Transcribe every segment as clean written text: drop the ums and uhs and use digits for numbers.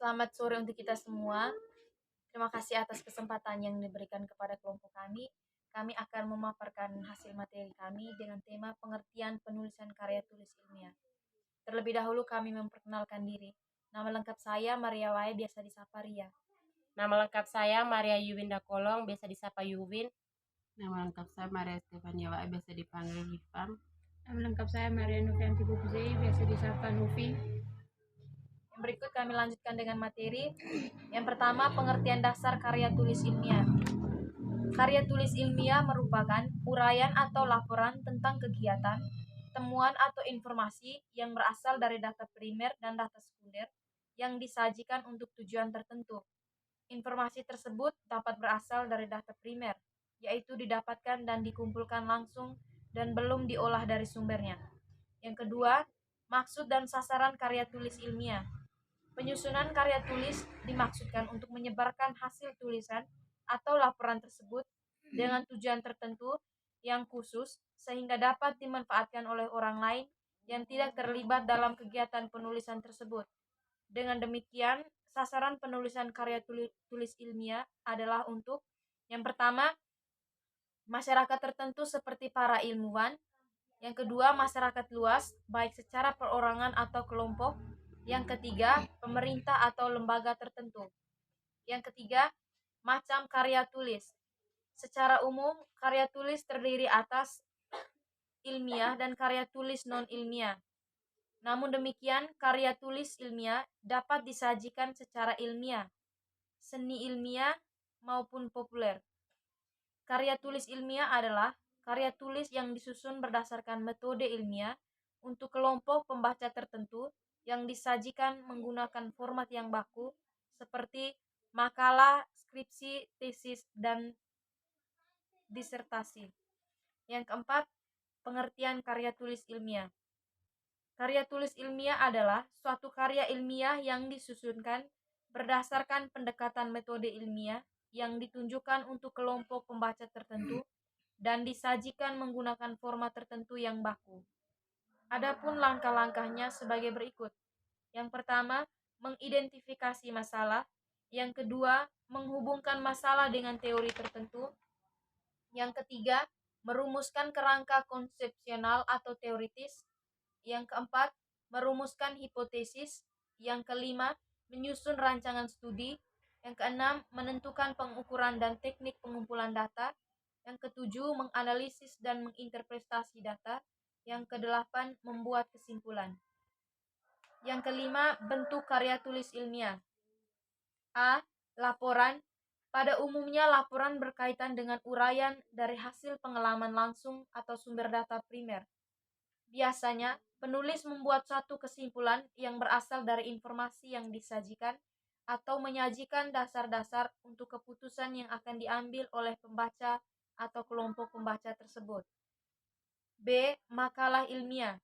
Selamat sore untuk kita semua. Terima kasih atas kesempatan yang diberikan kepada kelompok kami. Kami akan memaparkan hasil materi kami dengan tema pengertian penulisan karya tulis ilmiah. Terlebih dahulu kami memperkenalkan diri. Nama lengkap saya Maria Wae, biasa disapa Ria. Nama lengkap saya Maria Yuwinda Kolong, biasa disapa Yuwin. Nama lengkap saya Maria Stefania Wae, biasa dipanggil Hifam. Nama lengkap saya Maria Novianti Bubuzei, biasa disapa Novi. Yang berikut kami lanjutkan dengan materi. Yang pertama, pengertian dasar karya tulis ilmiah. Karya tulis ilmiah merupakan uraian atau laporan tentang kegiatan, temuan atau informasi yang berasal dari data primer dan data sekunder yang disajikan untuk tujuan tertentu. Informasi tersebut dapat berasal dari data primer, yaitu didapatkan dan dikumpulkan langsung dan belum diolah dari sumbernya. Yang kedua, maksud dan sasaran karya tulis ilmiah. Penyusunan karya tulis dimaksudkan untuk menyebarkan hasil tulisan atau laporan tersebut dengan tujuan tertentu yang khusus sehingga dapat dimanfaatkan oleh orang lain yang tidak terlibat dalam kegiatan penulisan tersebut. Dengan demikian, sasaran penulisan karya tulis ilmiah adalah untuk yang pertama, masyarakat tertentu seperti para ilmuwan. Yang kedua, masyarakat luas, baik secara perorangan atau kelompok. Yang ketiga, pemerintah atau lembaga tertentu. Yang ketiga, macam karya tulis. Secara umum, karya tulis terdiri atas ilmiah dan karya tulis non-ilmiah. Namun demikian, karya tulis ilmiah dapat disajikan secara ilmiah, seni ilmiah, maupun populer. Karya tulis ilmiah adalah karya tulis yang disusun berdasarkan metode ilmiah untuk kelompok pembaca tertentu yang disajikan menggunakan format yang baku seperti makalah, skripsi, tesis, dan disertasi. Yang keempat, pengertian karya tulis ilmiah. Karya tulis ilmiah adalah suatu karya ilmiah yang disusunkan berdasarkan pendekatan metode ilmiah yang ditunjukkan untuk kelompok pembaca tertentu dan disajikan menggunakan format tertentu yang baku. Adapun langkah-langkahnya sebagai berikut. Yang pertama, mengidentifikasi masalah. Yang kedua, menghubungkan masalah dengan teori tertentu. Yang ketiga, merumuskan kerangka konsepsional atau teoritis. Yang keempat, merumuskan hipotesis. Yang kelima, menyusun rancangan studi. Yang keenam, menentukan pengukuran dan teknik pengumpulan data. Yang ketujuh, menganalisis dan menginterpretasi data. Yang kedelapan, membuat kesimpulan. Yang kelima, bentuk karya tulis ilmiah. A. Laporan. Pada umumnya laporan berkaitan dengan uraian dari hasil pengalaman langsung atau sumber data primer. Biasanya, penulis membuat suatu kesimpulan yang berasal dari informasi yang disajikan atau menyajikan dasar-dasar untuk keputusan yang akan diambil oleh pembaca atau kelompok pembaca tersebut. B. Makalah ilmiah.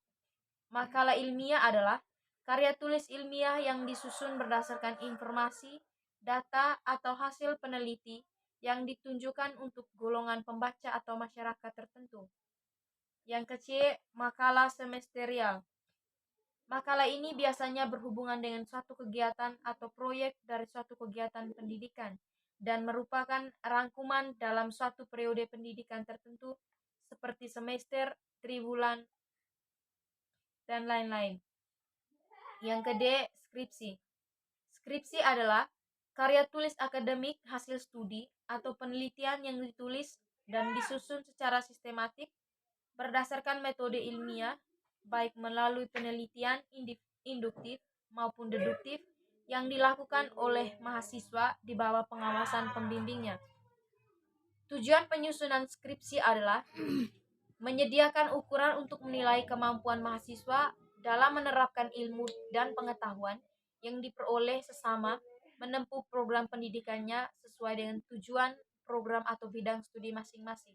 Makalah ilmiah adalah karya tulis ilmiah yang disusun berdasarkan informasi, data, atau hasil peneliti yang ditunjukkan untuk golongan pembaca atau masyarakat tertentu. Yang ke-C, makalah semesterial. Makalah ini biasanya berhubungan dengan suatu kegiatan atau proyek dari suatu kegiatan pendidikan dan merupakan rangkuman dalam suatu periode pendidikan tertentu seperti semester, triwulan, dan lain-lain. Yang ke-D, skripsi. Skripsi adalah karya tulis akademik hasil studi atau penelitian yang ditulis dan disusun secara sistematik berdasarkan metode ilmiah, baik melalui penelitian induktif maupun deduktif yang dilakukan oleh mahasiswa di bawah pengawasan pembimbingnya. Tujuan penyusunan skripsi adalah menyediakan ukuran untuk menilai kemampuan mahasiswa dalam menerapkan ilmu dan pengetahuan yang diperoleh sesama menempuh program pendidikannya sesuai dengan tujuan program atau bidang studi masing-masing.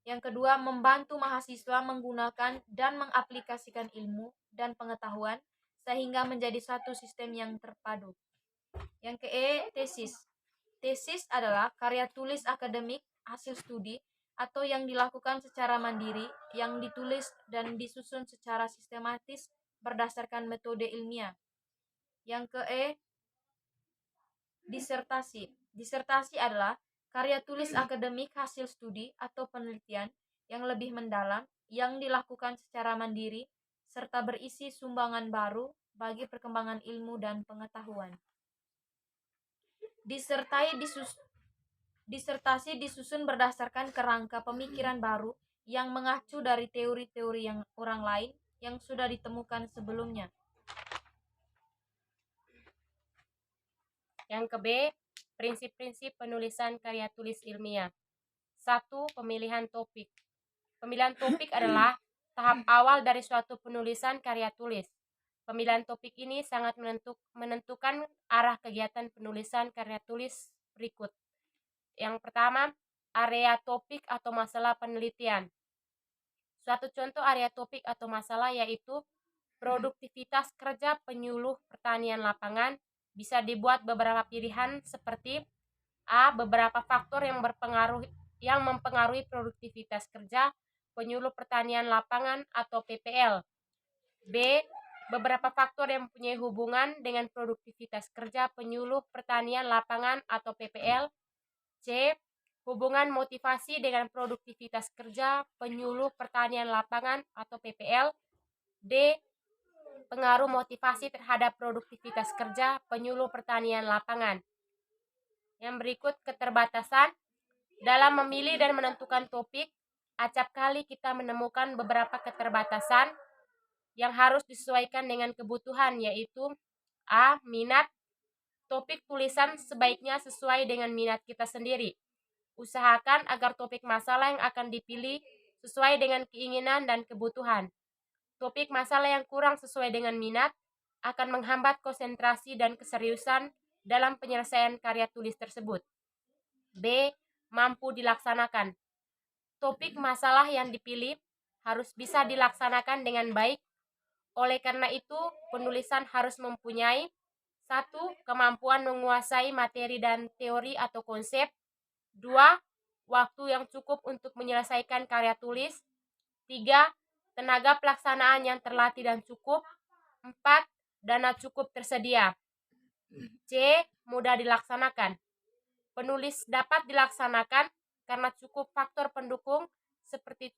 Yang kedua, membantu mahasiswa menggunakan dan mengaplikasikan ilmu dan pengetahuan sehingga menjadi satu sistem yang terpadu. Yang ke-E, tesis. Tesis adalah karya tulis akademik hasil studi atau yang dilakukan secara mandiri, yang ditulis dan disusun secara sistematis berdasarkan metode ilmiah. Yang ke-E, Disertasi. Disertasi adalah karya tulis akademik hasil studi atau penelitian yang lebih mendalam yang dilakukan secara mandiri serta berisi sumbangan baru bagi perkembangan ilmu dan pengetahuan. Disertasi disusun berdasarkan kerangka pemikiran baru yang mengacu dari teori-teori yang orang lain yang sudah ditemukan sebelumnya. Yang ke B, prinsip-prinsip penulisan karya tulis ilmiah. 1. Pemilihan topik. Pemilihan topik adalah tahap awal dari suatu penulisan karya tulis. Pemilihan topik ini sangat menentukan arah kegiatan penulisan karya tulis berikut. Yang pertama, area topik atau masalah penelitian. Suatu contoh area topik atau masalah yaitu produktivitas kerja penyuluh pertanian lapangan. Bisa dibuat beberapa pilihan seperti A. Beberapa faktor yang mempengaruhi produktivitas kerja penyuluh pertanian lapangan atau PPL. B. Beberapa faktor yang mempunyai hubungan dengan produktivitas kerja penyuluh pertanian lapangan atau PPL. C. Hubungan motivasi dengan produktivitas kerja penyuluh pertanian lapangan atau PPL. D. Pengaruh motivasi terhadap produktivitas kerja penyuluh pertanian lapangan. Yang berikut keterbatasan. Dalam memilih dan menentukan topik, acap kali kita menemukan beberapa keterbatasan yang harus disesuaikan dengan kebutuhan, yaitu A. Minat. Topik tulisan sebaiknya sesuai dengan minat kita sendiri. Usahakan agar topik masalah yang akan dipilih sesuai dengan keinginan dan kebutuhan. Topik masalah yang kurang sesuai dengan minat akan menghambat konsentrasi dan keseriusan dalam penyelesaian karya tulis tersebut. B. Mampu dilaksanakan. Topik masalah yang dipilih harus bisa dilaksanakan dengan baik. Oleh karena itu, penulisan harus mempunyai 1. Kemampuan menguasai materi dan teori atau konsep. 2. Waktu yang cukup untuk menyelesaikan karya tulis. 3. Tenaga pelaksanaan yang terlatih dan cukup. 4. Dana cukup tersedia. C. Mudah dilaksanakan. Penulis dapat dilaksanakan karena cukup faktor pendukung seperti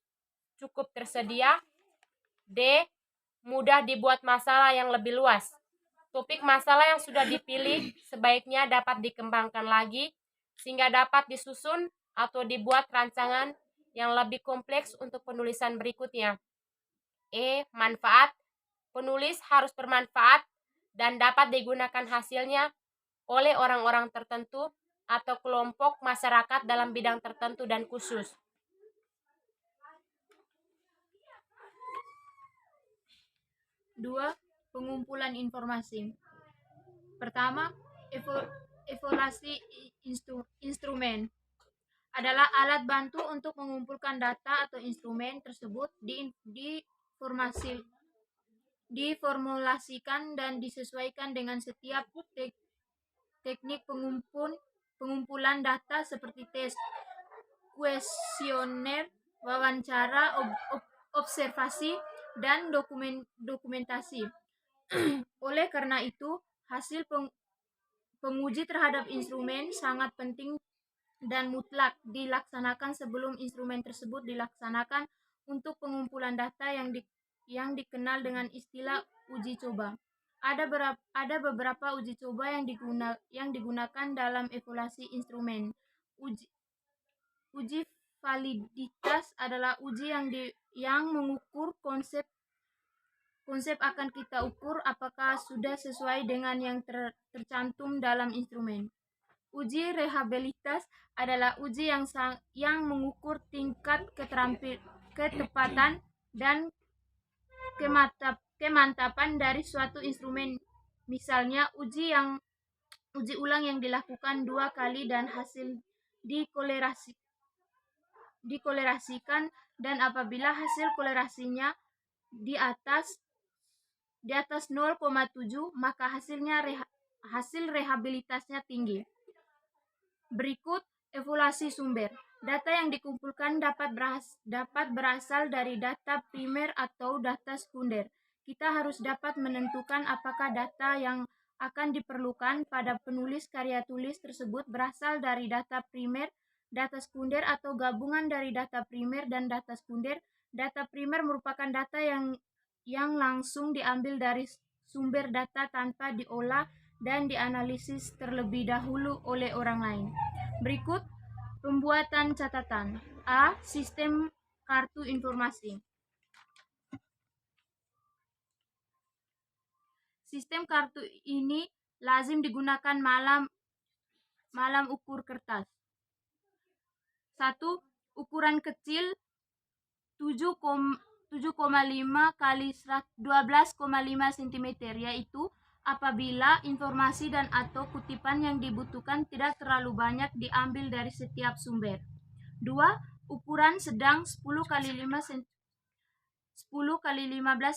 cukup tersedia. D. Mudah dibuat masalah yang lebih luas. Topik masalah yang sudah dipilih sebaiknya dapat dikembangkan lagi sehingga dapat disusun atau dibuat rancangan yang lebih kompleks untuk penulisan berikutnya. E. Manfaat. Penulis harus bermanfaat dan dapat digunakan hasilnya oleh orang-orang tertentu atau kelompok masyarakat dalam bidang tertentu dan khusus. Dua, pengumpulan informasi. Pertama, evaluasi instrumen adalah alat bantu untuk mengumpulkan data atau instrumen tersebut diformulasikan dan disesuaikan dengan setiap teknik pengumpulan data seperti tes, kuesioner, wawancara, observasi, dan dokumentasi. Oleh karena itu, hasil penguji terhadap instrumen sangat penting dan mutlak dilaksanakan sebelum instrumen tersebut dilaksanakan untuk pengumpulan data yang dikenal dengan istilah uji coba. Ada beberapa uji coba yang digunakan dalam evaluasi instrumen. Uji validitas adalah uji yang mengukur konsep akan kita ukur apakah sudah sesuai dengan yang tercantum dalam instrumen. Uji rehabilitas adalah uji yang mengukur tingkat ketepatan dan kemantapan dari suatu instrumen. Misalnya, uji ulang yang dilakukan 2 kali dan hasil dikolerasikan, dan apabila hasil kolerasinya di atas 0,7 maka hasil rehabilitasnya tinggi. Berikut evaluasi sumber. Data yang dikumpulkan dapat berasal dari data primer atau data sekunder. Kita harus dapat menentukan apakah data yang akan diperlukan pada penulis karya tulis tersebut berasal dari data primer, data sekunder, atau gabungan dari data primer dan data sekunder. Data primer merupakan data yang langsung diambil dari sumber data tanpa diolah dan dianalisis terlebih dahulu oleh orang lain. Berikut pembuatan catatan. A. Sistem kartu informasi. Sistem kartu ini lazim digunakan malam ukur kertas. 1. Ukuran kecil 7,5 kali 12,5 cm, yaitu apabila informasi dan atau kutipan yang dibutuhkan tidak terlalu banyak diambil dari setiap sumber. 2. Ukuran sedang 10 kali 15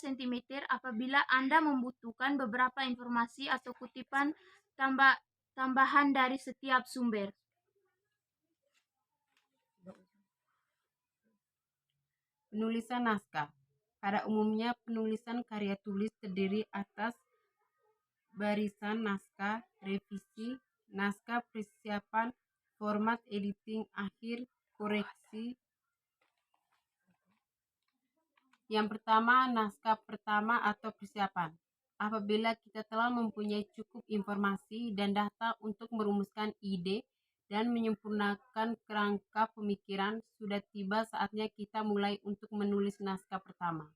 cm apabila Anda membutuhkan beberapa informasi atau kutipan tambahan dari setiap sumber. Penulisan naskah. Pada umumnya, penulisan karya tulis terdiri atas barisan naskah, revisi, naskah persiapan, format editing akhir, koreksi. Yang pertama, naskah pertama atau persiapan. Apabila kita telah mempunyai cukup informasi dan data untuk merumuskan ide dan menyempurnakan kerangka pemikiran, sudah tiba saatnya kita mulai untuk menulis naskah pertama.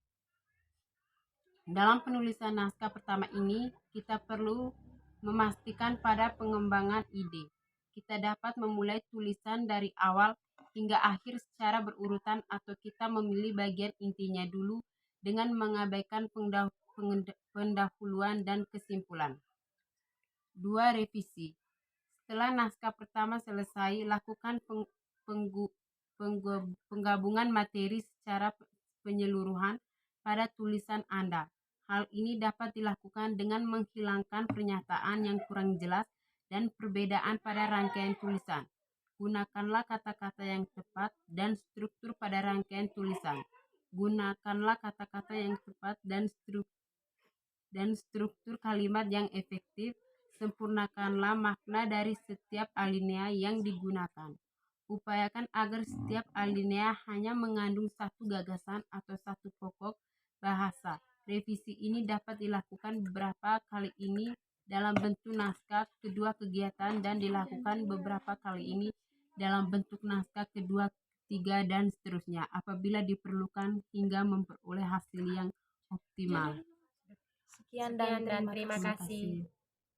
Dalam penulisan naskah pertama ini, kita perlu memastikan pada pengembangan ide. Kita dapat memulai tulisan dari awal hingga akhir secara berurutan, atau kita memilih bagian intinya dulu dengan mengabaikan pendahuluan dan kesimpulan. 2. Revisi. Setelah naskah pertama selesai, lakukan penggabungan materi secara penyeluruhan pada tulisan Anda. Hal ini dapat dilakukan dengan menghilangkan pernyataan yang kurang jelas dan perbedaan pada rangkaian tulisan. Gunakanlah kata-kata yang tepat dan struktur pada rangkaian tulisan. Gunakanlah kata-kata yang tepat dan struktur kalimat yang efektif. Sempurnakanlah makna dari setiap alinea yang digunakan. Upayakan agar setiap alinea hanya mengandung satu gagasan atau satu pokok bahasa. Revisi ini dapat dilakukan beberapa kali ini dalam bentuk naskah kedua kegiatan dan dilakukan beberapa kali ini dalam bentuk naskah kedua, ketiga, dan seterusnya apabila diperlukan hingga memperoleh hasil yang optimal. Sekian dan terima Terima kasih. kasih.